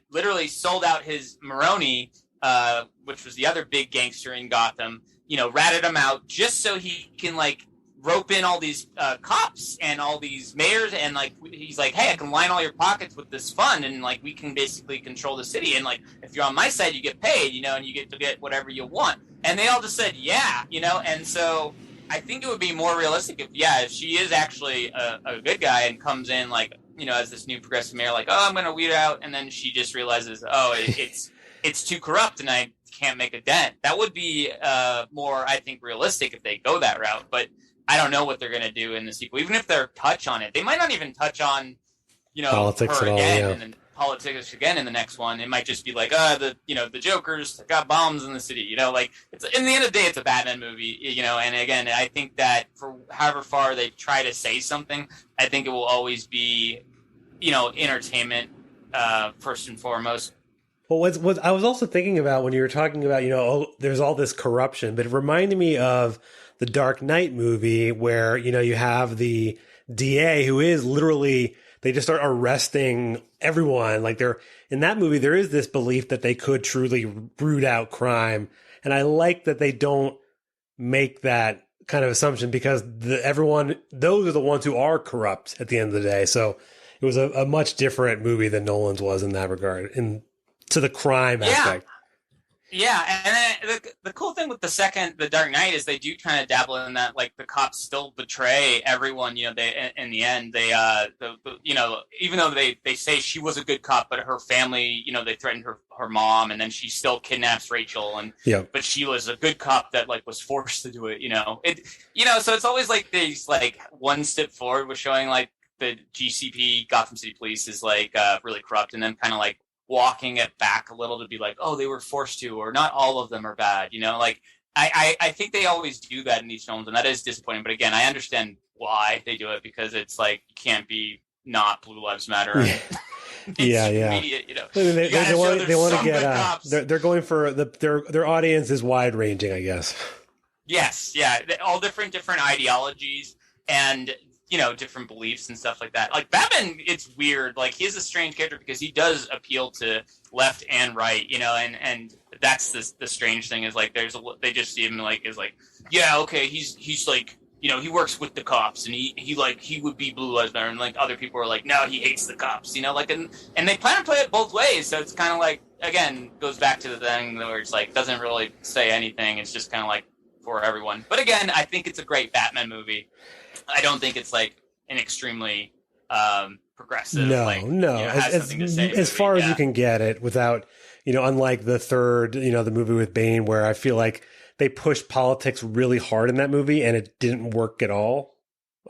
literally sold out his Maroni, which was the other big gangster in Gotham, ratted him out just so he can like rope in all these cops and all these mayors, and like he's like, hey, I can line all your pockets with this fund, and like we can basically control the city, and like if you're on my side, you get paid, and you get to get whatever you want. And they all just said, yeah, and so I think it would be more realistic if she is actually a good guy and comes in like, as this new progressive mayor, like, oh, I'm going to weed out, and then she just realizes, oh, it's too corrupt and I can't make a dent. That would be more, I think, realistic if they go that route, but I don't know what they're going to do in the sequel. Even if they're touch on it, they might not even touch on, politics her at all, again, yeah. and then politics again in the next one. It might just be like, the Jokers got bombs in the city. Like it's in the end of the day, it's a Batman movie. And again, I think that for however far they try to say something, I think it will always be, entertainment first and foremost. Well, what I was also thinking about when you were talking about, there's all this corruption, but it reminded me of the Dark Knight movie where, you have the DA who is literally, they just start arresting everyone. Like in that movie, there is this belief that they could truly root out crime. And I like that they don't make that kind of assumption because those are the ones who are corrupt at the end of the day. So it was a much different movie than Nolan's was in that regard, to the crime aspect. Yeah, and then the cool thing with the Dark Knight is they do kind of dabble in that, like the cops still betray everyone. They in the end they even though they say she was a good cop, but her family, they threatened her mom, and then she still kidnaps Rachel, and but she was a good cop that like was forced to do it. So it's always like these like one step forward with showing like the GCP Gotham City Police is like really corrupt, and then kind of like walking it back a little to be like, oh, they were forced to, or not all of them are bad, like I think they always do that in these films, and that is disappointing. But again, I understand why they do it, because it's like you can't be not Blue Lives Matter. Yeah. Immediate, they want to get they're going for their audience is wide ranging, I guess. Yes, yeah, all different ideologies and different beliefs and stuff like that. Like Batman, it's weird. Like he is a strange character because he does appeal to left and right, and that's the strange thing is like they just see him like is like, yeah, okay, he's like, he works with the cops and he would be Blue Lives Matter, and like other people are like, no, he hates the cops, like, and they plan to play it both ways. So it's kind of like, again, goes back to the thing where it's like doesn't really say anything. It's just kind of like for everyone. But again, I think it's a great Batman movie. I don't think it's like an extremely progressive. No. As far as you can get it without, unlike the third, the movie with Bane, where I feel like they pushed politics really hard in that movie and it didn't work at all.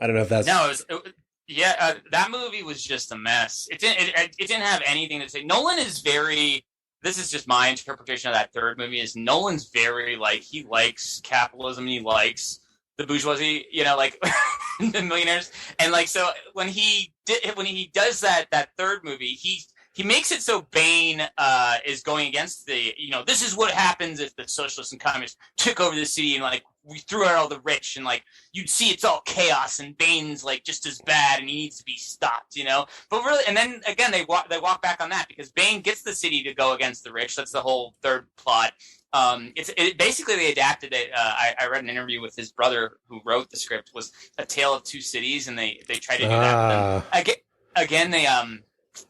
I don't know if that's that movie was just a mess. It didn't have anything to say. Nolan is very. This is just my interpretation of that third movie. Is Nolan's very like he likes capitalism. And he likes the bourgeoisie, like the millionaires, and like so when he does that third movie, he makes it so Bane is going against the this is what happens if the socialists and communists took over the city and like we threw out all the rich and like you'd see it's all chaos and Bane's like just as bad and he needs to be stopped, But really, and then again they walk back on that because Bane gets the city to go against the rich. That's the whole third plot. Basically they adapted it. I read an interview with his brother who wrote the script. Was A Tale of Two Cities, and they tried to do that. Again, they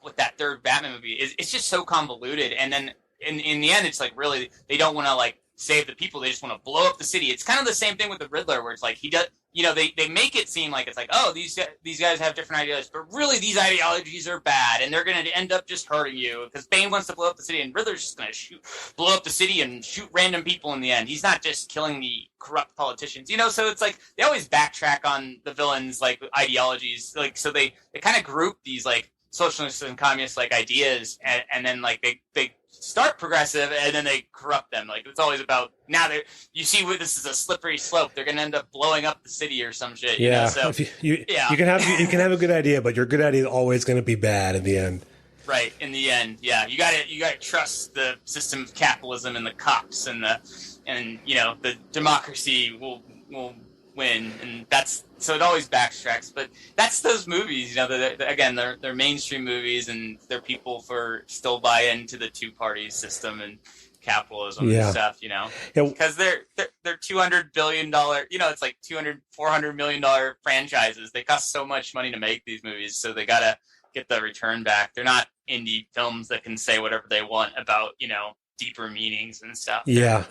with that third Batman movie, it's just so convoluted. And then in the end, it's like really they don't want to like save the people. They just want to blow up the city. It's kind of the same thing with the Riddler, where it's like he does. You know, they make it seem like it's like, oh, these guys have different ideologies, but really these ideologies are bad, and they're going to end up just hurting you because Bane wants to blow up the city, and Riddler's just going to blow up the city and shoot random people in the end. He's not just killing the corrupt politicians, you know. So it's like they always backtrack on the villains' like ideologies, like so they kind of group these like socialist and communist like ideas, and then like they start progressive and then they corrupt them. Like it's always about now you see this is a slippery slope. They're gonna end up blowing up the city or some shit. Yeah. You know? So you can have a good idea, but your good idea is always going to be bad in the end. Right. In the end, yeah. You gotta trust the system of capitalism and the cops and you know the democracy will win, and so it always backtracks. But that's those movies, you know. They're mainstream movies, and they're people for still buy into the two-party system and capitalism and stuff, you know. Because they're $200 billion, you know, it's like $400 million franchises. They cost so much money to make these movies, so they gotta get the return back. They're not indie films that can say whatever they want about, you know, deeper meanings and stuff. Yeah.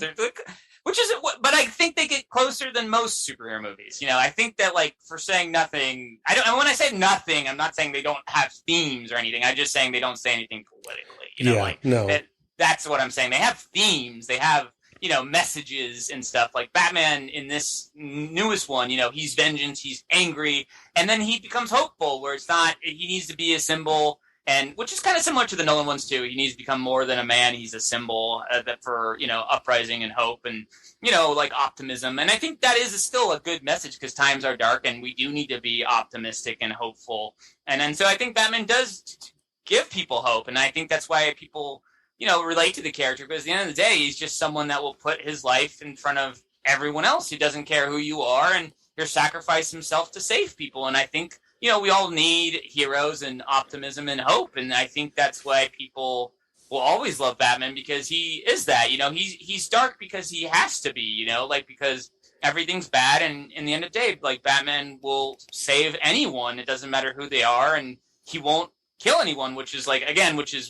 Which is, but I think they get closer than most superhero movies. You know, I think that like for saying nothing, when I say nothing, I'm not saying they don't have themes or anything. I'm just saying they don't say anything politically. You know, that's what I'm saying. They have themes. They have, you know, messages and stuff. Like Batman in this newest one, you know, he's vengeance, he's angry, and then he becomes hopeful. Where it's not, he needs to be a symbol. And which is kind of similar to the Nolan ones too. He needs to become more than a man. He's a symbol that for, you know, uprising and hope and, you know, like optimism. And I think that is still a good message because times are dark and we do need to be optimistic and hopeful. And so I think Batman does give people hope. And I think that's why people, you know, relate to the character, because at the end of the day, he's just someone that will put his life in front of everyone else. He doesn't care who you are, and he'll sacrifice himself to save people. And I think, you know, we all need heroes and optimism and hope, and I think that's why people will always love Batman, because he is that. You know, he's dark because he has to be, you know, like because everything's bad, and in the end of the day, like Batman will save anyone. It doesn't matter who they are, and he won't kill anyone, which is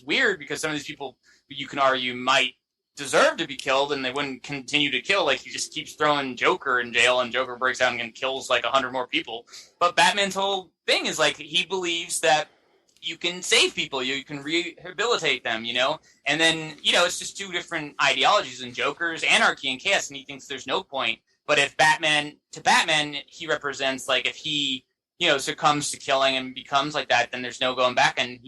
weird because some of these people you can argue might deserve to be killed and they wouldn't continue to kill. Like he just keeps throwing Joker in jail and Joker breaks out and kills like 100 more people. But Batman's whole thing is like he believes that you can save people, you can rehabilitate them, you know. And then, you know, it's just two different ideologies, and Joker's anarchy and chaos, and he thinks there's no point. But if Batman he represents like if he, you know, succumbs to killing and becomes like that, then there's no going back, and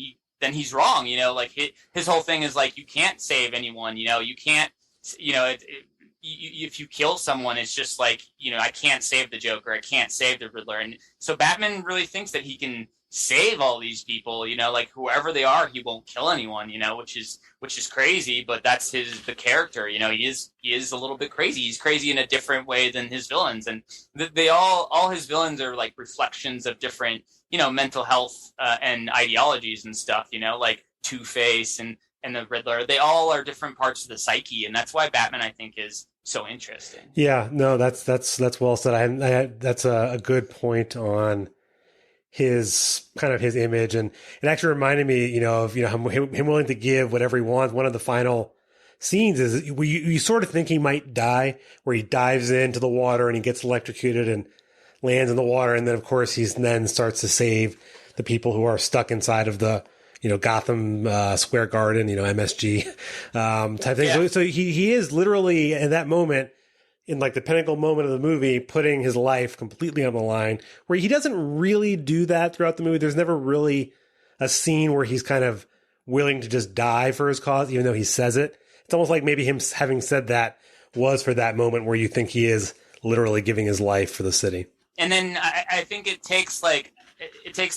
then he's wrong, you know. Like his whole thing is like you can't save anyone, you know. You can't, you know, if you kill someone, it's just like, you know, I can't save the Joker, I can't save the Riddler. And so Batman really thinks that he can save all these people, you know, like whoever they are, he won't kill anyone, you know, which is crazy, but that's the character, you know. He is a little bit crazy. He's crazy in a different way than his villains, and they all his villains are like reflections of different, you know, mental health and ideologies and stuff, you know, like Two-Face and the Riddler. They all are different parts of the psyche, and that's why Batman, I think, is so interesting. Yeah, no, that's well said. That's a good point on his kind of his image, and it actually reminded me, you know, of, you know, him willing to give whatever he wants. One of the final scenes is you sort of think he might die, where he dives into the water and he gets electrocuted and lands in the water, and then of course he then starts to save the people who are stuck inside of the, you know, Gotham Square Garden, you know, MSG type thing. Yeah. So he is literally in that moment, in like the pinnacle moment of the movie, putting his life completely on the line, where he doesn't really do that throughout the movie. There's never really a scene where he's kind of willing to just die for his cause, even though he says it. It's almost like maybe him having said that was for that moment where you think he is literally giving his life for the city. And then I think it takes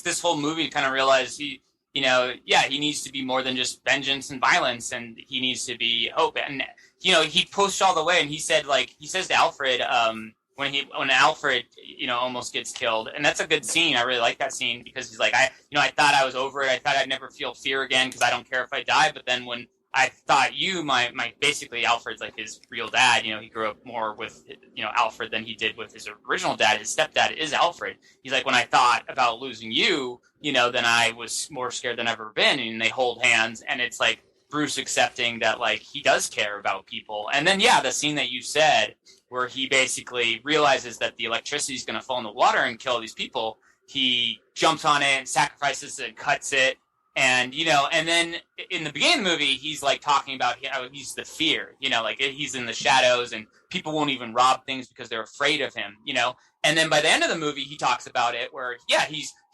this whole movie to kind of realize he needs to be more than just vengeance and violence, and he needs to be hope. And, you know, he pushed all the way, and he says to Alfred, when Alfred, you know, almost gets killed, and that's a good scene. I really like that scene because he's like, I thought I was over it. I thought I'd never feel fear again because I don't care if I die. But then when I thought my basically Alfred's like his real dad. He grew up more with Alfred than he did with his original dad. His stepdad is Alfred. He's like, when I thought about losing you, then I was more scared than I've ever been. And they hold hands, and it's like Bruce accepting that like he does care about people. And then the scene that you said where he basically realizes that the electricity is going to fall in the water and kill these people. He jumps on it and sacrifices it and cuts it. And, and then in the beginning of the movie, he's like talking about how he's the fear, like he's in the shadows and people won't even rob things because they're afraid of him, And then by the end of the movie, he talks about it where,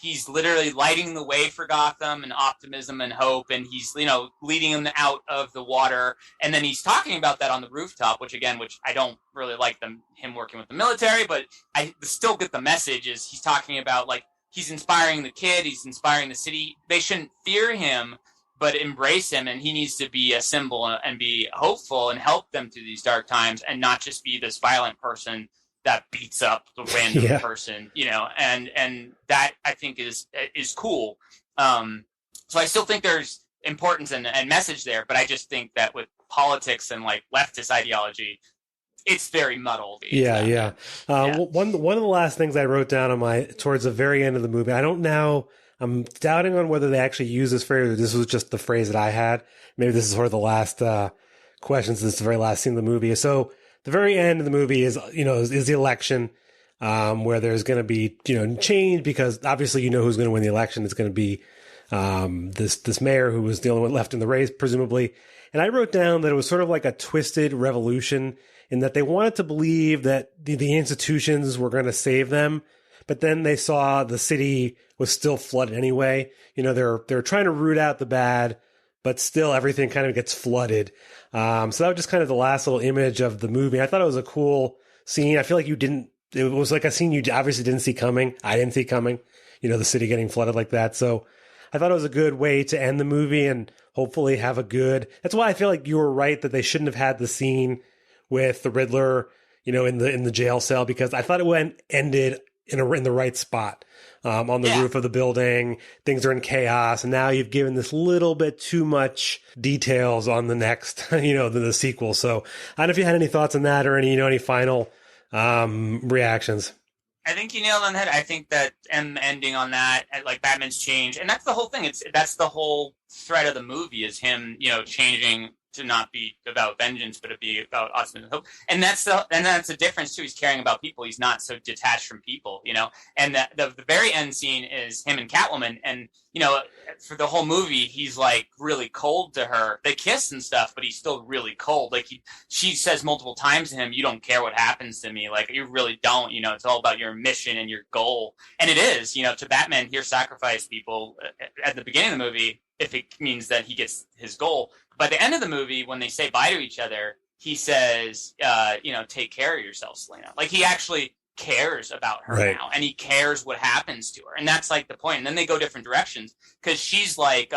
he's literally lighting the way for Gotham and optimism and hope. And he's, leading them out of the water. And then he's talking about that on the rooftop, which I don't really like him working with the military, but I still get the message is he's talking about like, he's inspiring the kid. He's inspiring the city. They shouldn't fear him, but embrace him. And he needs to be a symbol and be hopeful and help them through these dark times and not just be this violent person that beats up the random person, and that I think is cool. So I still think there's importance and message there, but I just think that with politics and like leftist ideology, it's very muddled. Yeah. One of the last things I wrote down on towards the very end of the movie, I'm doubting on whether they actually use this phrase or this was just the phrase that I had. Maybe this is sort of the last questions. This is the very last scene of the movie. So the very end of the movie is the election, where there's going to be, change because obviously who's going to win the election. It's going to be this mayor who was the only one left in the race, presumably. And I wrote down that it was sort of like a twisted revolution in that they wanted to believe that the institutions were going to save them, but then they saw the city was still flooded anyway. They're trying to root out the bad, but still everything kind of gets flooded. So that was just kind of the last little image of the movie. I thought it was a cool scene. I feel like it was like a scene you obviously didn't see coming. I didn't see coming, the city getting flooded like that. So I thought it was a good way to end the movie and hopefully have that's why I feel like you were right that they shouldn't have had the scene with the Riddler, in the jail cell, because I thought it ended in the right spot, on the roof of the building. Things are in chaos, and now you've given this little bit too much details on the next, the sequel. So I don't know if you had any thoughts on that or any final reactions. I think you nailed on the head. I think that ending on that, like Batman's change, and that's the whole thing. That's the whole thread of the movie is him, changing to not be about vengeance, but to be about optimism and hope. And that's the difference too. He's caring about people. He's not so detached from people, And the very end scene is him and Catwoman, and for the whole movie, he's like really cold to her. They kiss and stuff, but he's still really cold. Like she says multiple times to him, "You don't care what happens to me. Like you really don't. It's all about your mission and your goal." And it is, to Batman here sacrifice people at the beginning of the movie if it means that he gets his goal. By the end of the movie, when they say bye to each other, he says, take care of yourself, Selena. Like he actually cares about her now, and he cares what happens to her. And that's like the point. And then they go different directions because she's like,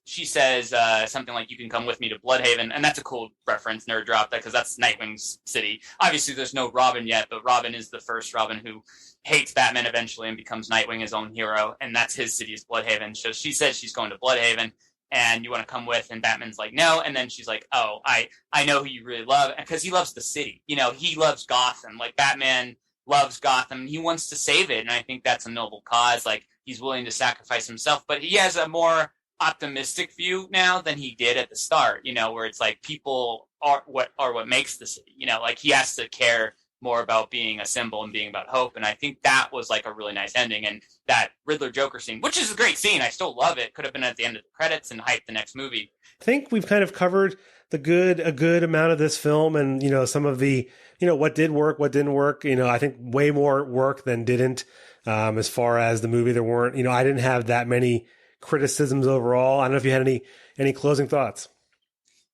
she says something like, "You can come with me to Bloodhaven." And that's a cool reference, nerd drop that, because that's Nightwing's city. Obviously, there's no Robin yet, but Robin is the first Robin who hates Batman eventually and becomes Nightwing, his own hero. And that's his city is Bloodhaven. So she says she's going to Bloodhaven. And you want to come with? And Batman's like, no. And then she's like, oh, I know who you really love. Because he loves the city. He loves Gotham. Like Batman loves Gotham. He wants to save it. And I think that's a noble cause. Like he's willing to sacrifice himself. But he has a more optimistic view now than he did at the start, where it's like people are what makes the city. Like he has to care more about being a symbol and being about hope. And I think that was like a really nice ending. And that Riddler Joker scene, which is a great scene, I still love it. Could have been at the end of the credits and hyped the next movie. I think we've kind of covered a good amount of this film, and some of the what did work, what didn't work. I think way more work than didn't. As far as the movie, there weren't. I didn't have that many criticisms overall. I don't know if you had any closing thoughts.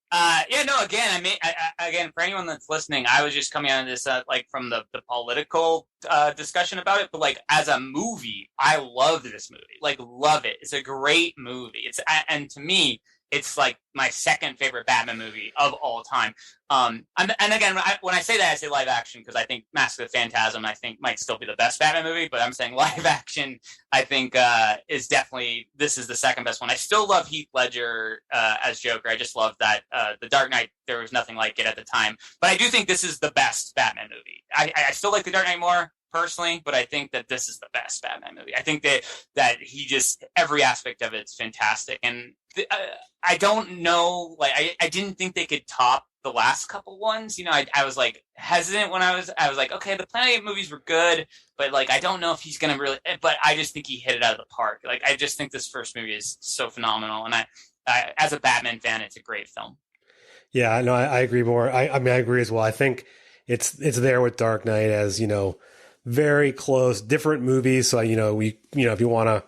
Again, for anyone that's listening, I was just coming out of this like from the political discussion about it, but like as a movie, I loved this movie. Like, love it. It's a great movie. And to me, it's like my second favorite Batman movie of all time. And again, when I say that, I say live action because I think Mask of the Phantasm, I think, might still be the best Batman movie, but I'm saying live action, I think, is definitely, this is the second best one. I still love Heath Ledger as Joker. I just love that The Dark Knight, there was nothing like it at the time. But I do think this is the best Batman movie. I still like The Dark Knight more, personally, but I think that this is the best Batman movie. I think that he just, every aspect of it's fantastic. And I don't know, like, I didn't think they could top the last couple ones. You know, I was like hesitant when I was like, okay, the Planet of the Apes movies were good, but like, I don't know if he's going to really, but I just think he hit it out of the park. Like, I just think this first movie is so phenomenal. And I as a Batman fan, it's a great film. Yeah, no, I agree more. I mean, I agree as well. I think it's there with Dark Knight as, you know, very close, different movies. So, you know, if you want to,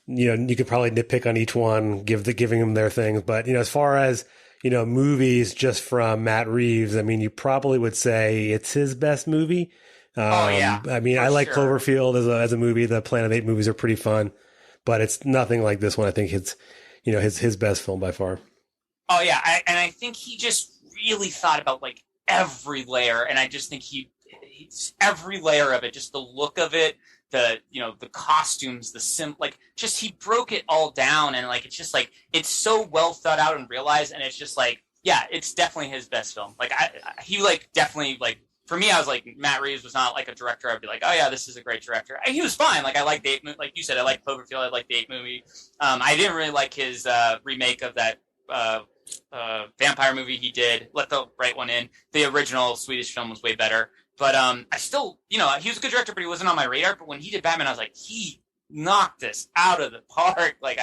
you know, you could probably nitpick on each one, giving them their things. But, you know, as far as, you know, movies just from Matt Reeves, I mean, you probably would say it's his best movie. Yeah. I mean, I like Cloverfield as a movie. The Planet of the Apes movies are pretty fun, but it's nothing like this one. I think it's, you know, his best film by far. Oh yeah. I think he just really thought about like every layer. And I just think he's every layer of it, just the look of it, the, you know, the costumes, like, just, he broke it all down. And like, it's just like, it's so well thought out and realized. And it's just like, yeah, it's definitely his best film. Like he like definitely, like, for me, I was like, Matt Reeves was not like a director I'd be like, oh yeah, this is a great director. And he was fine. Like, I liked the Ape movie. Like you said, I liked Cloverfield. I liked the Ape movie. I didn't really like his remake of that vampire movie he did, Let the Right One In. The original Swedish film was way better. But I still, you know, he was a good director, but he wasn't on my radar. But when he did Batman, I was like, he knocked this out of the park. Like,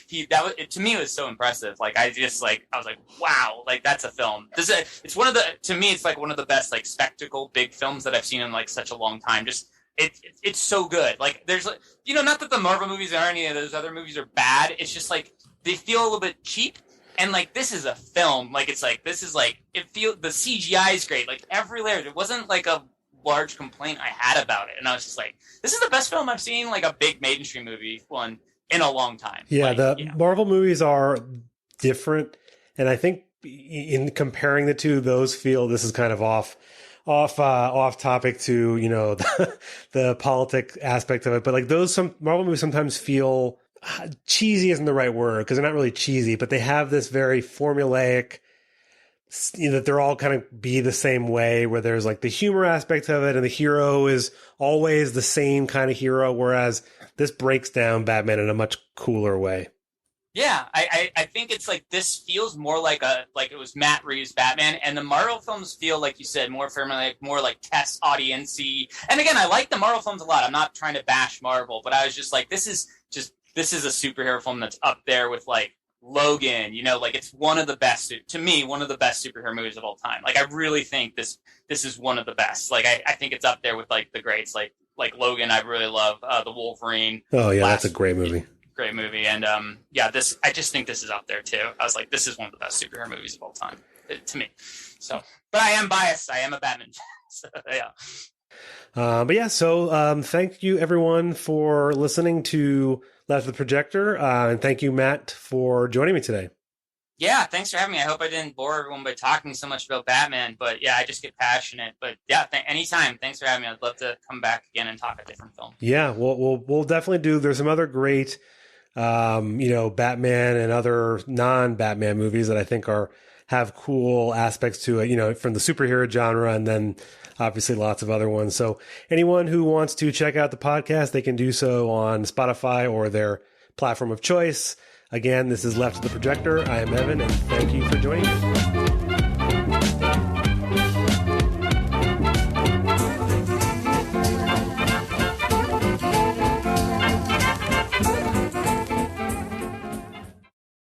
to me, it was so impressive. Like, I was like, wow, like, that's a film. It's one of the, to me, it's like one of the best, like, spectacle big films that I've seen in like such a long time. Just, it's so good. Like, there's, you know, not that the Marvel movies or any of those other movies are bad. It's just like, they feel a little bit cheap. And like, this is a film. Like, it's like, this is like, the CGI is great. Like, every layer, there wasn't like a large complaint I had about it. And I was just like, this is the best film I've seen, like a big mainstream movie one in a long time. Yeah, Marvel movies are different. And I think in comparing the two, those feel, this is kind of off topic to, you know, the politic aspect of it. But like some Marvel movies sometimes feel, cheesy isn't the right word because they're not really cheesy, but they have this very formulaic, you know, that they're all kind of be the same way, where there's like the humor aspect of it and the hero is always the same kind of hero, whereas this breaks down Batman in a much cooler way. Yeah, I think it's like, this feels more like it was Matt Reeves' Batman, and the Marvel films feel, like you said, more formulaic, more like test audience-y. And again, I like the Marvel films a lot. I'm not trying to bash Marvel, but I was just like, this is a superhero film that's up there with like Logan, you know, like, it's one of the best, to me, one of the best superhero movies of all time. Like, I really think this is one of the best. Like, I think it's up there with like the greats, like Logan. I really love the Wolverine. Oh yeah, that's a great movie. Great movie. And yeah, I just think this is up there too. I was like, this is one of the best superhero movies of all time to me. So, but I am biased. I am a Batman fan. So, yeah. But yeah, so thank you everyone for listening to Left of the Projector, and thank you, Matt, for joining me today. Yeah, thanks for having me. I hope I didn't bore everyone by talking so much about Batman, but yeah, I just get passionate. But yeah, anytime. Thanks for having me. I'd love to come back again and talk a different film. Yeah, we'll definitely do. There's some other great, you know, Batman and other non-Batman movies that I think have cool aspects to it, you know, from the superhero genre, and then obviously lots of other ones. So anyone who wants to check out the podcast, they can do so on Spotify or their platform of choice. Again, this is Left of the Projector. I am Evan, and thank you for joining me.